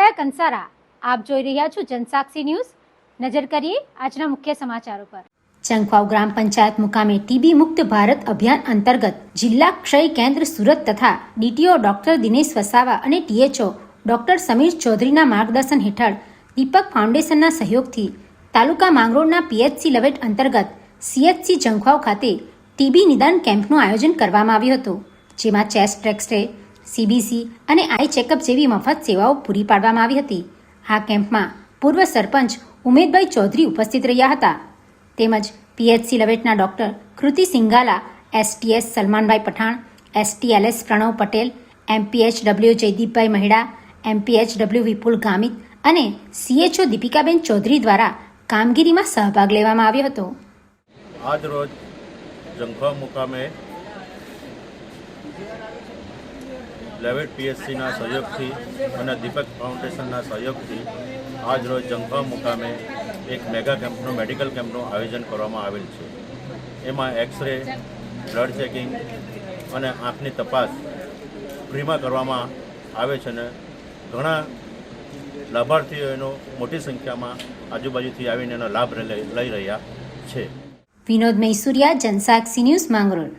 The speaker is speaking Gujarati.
વિનાયક કંસારા આપ જોઈ રહ્યા છો જનસાક્ષી ન્યૂઝ। નજર કરીએ આજના મુખ્ય સમાચારો પર। ચંખવાવ ગ્રામ પંચાયત મુકામે ટીબી મુક્ત ભારત અભિયાન અંતર્ગત જિલ્લા ક્ષય કેન્દ્ર સુરત તથા ડીટીઓ ડોક્ટર દિનેશ વસાવા અને ટીએચઓ ડોક્ટર સમીર ચૌધરીના માર્ગદર્શન હેઠળ દીપક ફાઉન્ડેશનના સહયોગથી તાલુકા માંગરોળના પીએચસી લવેટ અંતર્ગત સીએચસી ચંખવાવ ખાતે ટીબી નિદાન કેમ્પનું આયોજન કરવામાં આવ્યું હતું, જેમાં ચેસ્ટ એક્સરે, સીબીસી અને આઈ ચેકઅપ જેવી મફત સેવાઓ પૂરી પાડવામાં આવી હતી। આ કેમ્પમાં પૂર્વ સરપંચ ઉમેદભાઈ ચૌધરી ઉપસ્થિત રહ્યા હતા, તેમજ પીએચસી લવેટના ડોક્ટર કૃતિ સિંગાલા, STS સલમાનભાઈ Pathan, એસટીએલએસ Pranab Patel, MPHW જયદીપભાઈ Maheda, MPHW વિપુલ ગામિત અને સીએચઓ દીપિકાબેન ચૌધરી દ્વારા કામગીરીમાં સહભાગ લેવામાં આવ્યો હતો। આજ રોજ ચંખવાવ મુકામે લેવેટ પીએચસીના સહયોગથી અને દીપક ફાઉન્ડેશનના સહયોગથી આજ રોજ ચંખવાવ મુકામે એક મેગા કેમ્પનું મેડિકલ કેમ્પનું આયોજન કરવામાં આવેલ છે। એમાં એક્સરે, બ્લડ ચેકિંગ અને આંખની તપાસ ફ્રીમાં કરવામાં આવે છે અને ઘણા લાભાર્થીઓ એનો મોટી સંખ્યામાં આજુબાજુથી આવીને એનો લાભ લઈ રહ્યા છે। વિનોદ મૈસુરિયા, જનસાક્ષી ન્યૂઝ, માંગરોળ।